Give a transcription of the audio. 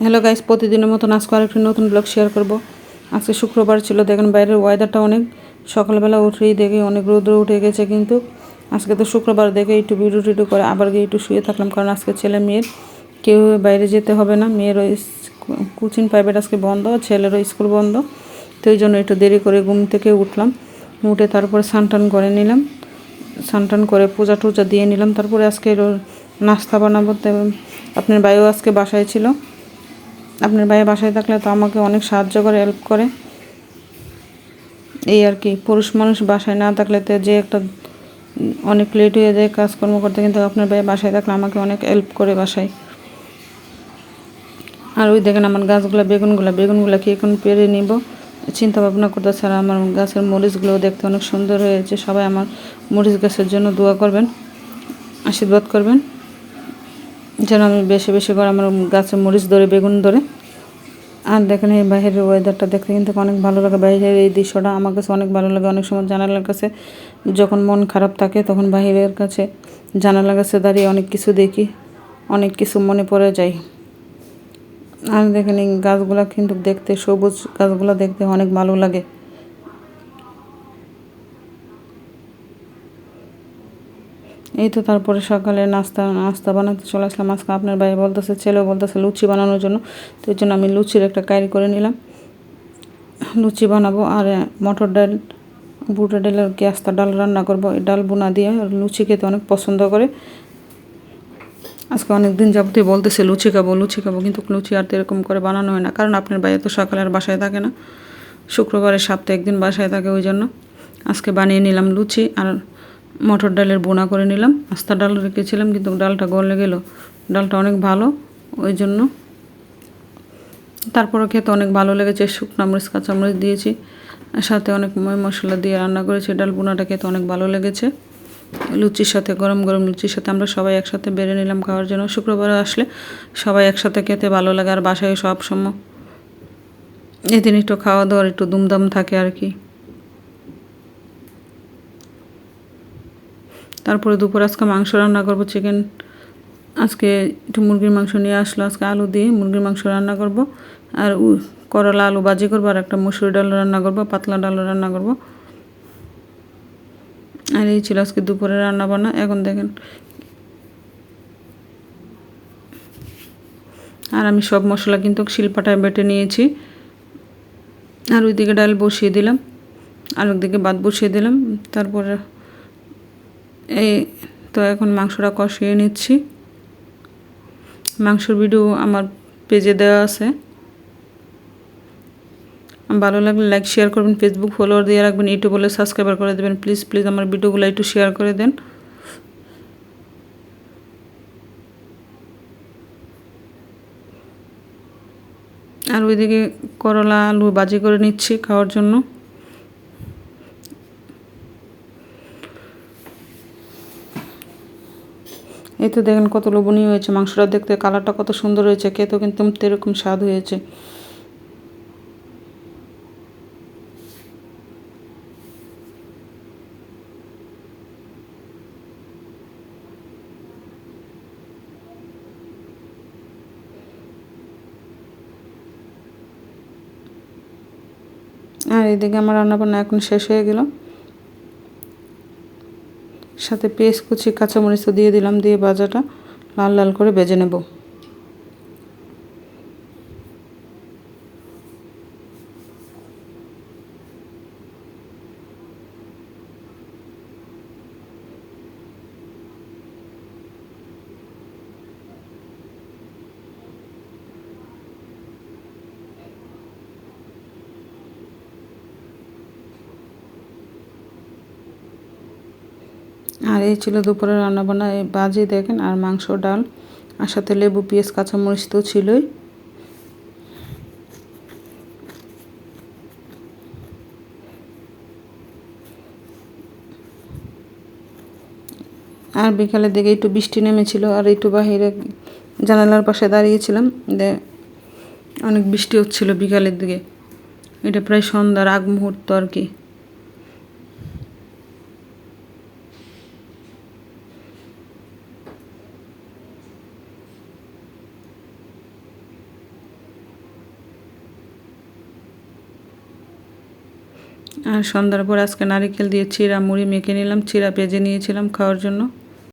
Hello guys, প্রতিদিনের মতন আজকে আরেকটি নতুন ব্লগ শেয়ার করব। আজকে শুক্রবার ছিল, দেখেন বাইরের ওয়েদারটা অনেক, সকালবেলা উঠেই দেখে অনেক রৌদ্র উঠে গেছে। কিন্তু আজকে তো শুক্রবার দেখে একটু ভিডিও টিডিও করে আবার গিয়ে একটু শুয়ে থাকলাম, কারণ আজকে ছেলে মেয়ের কেউ বাইরে যেতে হবে না। মেয়েরও কোচিং প্রাইভেট আজকে বন্ধ, ছেলেরও স্কুল বন্ধ, তো এই জন্য একটু দেরি করে ঘুম থেকে উঠলাম। উঠে তারপরে স্নান করে নিলাম, স্নান করে পূজা টুজা দিয়ে নিলাম। তারপরে আজকে নাস্তা বানাবো। আপনার ভাইও আজকে বাসায় ছিল। আপনার ভাই বাসায় থাকলে তো আমাকে অনেক সাহায্য করে, হেল্প করে, এই আর কি। পুরুষ মানুষ বাসায় না থাকলে তো যে একটা অনেক লেট হয়ে যায় কাজকর্ম করতে, কিন্তু আপনার ভাই বাসায় থাকলে আমাকে অনেক হেল্প করে বাসায়। আর ওই দেখেন আমার গাছগুলো, বেগুনগুলো কি এখন পেরে নিব চিন্তা ভাবনা করতেছে। আর আমার গাছের মরিচগুলোও দেখতে অনেক সুন্দর হয়েছে। সবাই আমার মরিচ গাছের জন্য দোয়া করবেন, আশীর্বাদ করবেন, যেন আমি বেশি বেশি করে আমার গাছের মরিচ ধরে, বেগুন ধরে। আর দেখেন এই বাইরের ওয়েদারটা দেখতে কিন্তু অনেক ভালো লাগে। বাইরের এই দৃশ্যটা আমার কাছে অনেক ভালো লাগে। অনেক সময় জানালার কাছে যখন মন খারাপ থাকে তখন বাইরের কাছে জানালার কাছে দাঁড়িয়ে অনেক কিছু দেখি, অনেক কিছু মনে পড়ে যায়। আর দেখেন এই গাছগুলা কিন্তু দেখতে, সবুজ গাছগুলো দেখতে অনেক ভালো লাগে। এই তো তারপরে সকালে নাস্তা বানাতে চলে আসলাম। আজকে আপনার ভাই বলতেছে, ছেলেও বলতেছে লুচি বানানোর জন্য, তো এই জন্য আমি লুচির একটা কারি করে নিলাম। লুচি বানাবো আর মটর ডাল, বুটের ডালের আস্তা ডাল রান্না করবো। এই ডাল বোনা দিয়ে লুচি খেতে অনেক পছন্দ করে। আজকে অনেক দিন যাবতীয় বলতেছে লুচি খাবো, কিন্তু লুচি আর তো এরকম করে বানানো হয় না, কারণ আপনার ভাই তো সকালে আর বাসায় থাকে না, শুক্রবারের সপ্তাহে একদিন বাসায় থাকে। ওই জন্য আজকে বানিয়ে নিলাম লুচি আর মটর ডালের বোনা করে নিলাম। আস্তা ডাল রেখেছিলাম কিন্তু ডালটা গলে গেল, ডালটা অনেক ভালো, ওই জন্য। তারপরে খেতে অনেক ভালো লেগেছে। শুকনো মরিচ, কাঁচামরিচ দিয়েছি, সাথে অনেক মশলা দিয়ে রান্না করেছি। ডাল বোনাটা খেতে অনেক ভালো লেগেছে। লুচির সাথে, গরম গরম লুচির সাথে আমরা সবাই একসাথে বেড়ে নিলাম খাওয়ার জন্য। শুক্রবারে আসলে সবাই একসাথে খেতে ভালো লাগে। আর বাসায় সব সময় এদিন একটু খাওয়া দাওয়ার একটু দুমদাম থাকে আর কি। তারপরে দুপুর আজকে মাংস রান্না করবো, চিকেন। আজকে একটু মুরগির মাংস নিয়ে আসলো, আজকে আলু দিয়ে মুরগির মাংস রান্না করব। আর করলা আলু ভাজি করবো, আর একটা মুসুরি ডাল রান্না করবো, পাতলা ডাল রান্না করব। আর এই ছিল আজকে দুপুরে রান্না বান্না। এখন দেখেন, আর আমি সব মশলা কিন্তু শিলপাটায় বেটে নিয়েছি। আর ওইদিকে ডাল বসিয়ে দিলাম, আর একদিকে ভাত বসিয়ে দিলাম। তারপরে এই তো এখন মাংসটা কষিয়ে নিচ্ছি। মাংসর ভিডিও আমার পেজে দেওয়া আছে, ভালো লাগলে লাইক শেয়ার করবেন, ফেসবুক ফলোয়ার দিয়ে রাখবেন, ইউটিউব বলে সাবস্ক্রাইবার করে দেবেন। প্লিজ প্লিজ আমার ভিডিওগুলো একটু শেয়ার করে দেন। আর ওইদিকে করলা আলু ভাজি করে নিচ্ছি খাওয়ার জন্য। এই তো দেখেন কত লোভনীয় হয়েছে মাংসটা দেখতে, কালারটা কত সুন্দর হয়েছে, খেতেও কিন্তু এরকম স্বাদ হয়েছে। আর এদিকে আমার রান্নাবান্না এখন শেষ হয়ে গেল। সাথে পেঁয়াজ কুচি, কাঁচামরিচ দিয়ে দিলাম, দিয়ে ভাজাটা লাল লাল করে ভেজে নেব। আর এই ছিল দুপুরে রান্নাবান্না। এই ভাজি দেখেন, আর মাংস, ডাল, আর সাথে লেবু, পেঁয়াজ, কাঁচামরিচ তো ছিলই। আর বিকালের দিকে একটু বৃষ্টি নেমেছিল, আর একটু বাহিরে জানালার পাশে দাঁড়িয়েছিলাম, অনেক বৃষ্টি হচ্ছিল বিকালের দিকে। এটা প্রায় সন্ধ্যার আগ মুহূর্ত আর কি। আর সন্ধ্যার পর আজকে নারিকেল দিয়ে চিড়া মুড়ি মেখে নিলাম, চিড়া ভেজে নিয়েছিলাম খাওয়ার জন্য।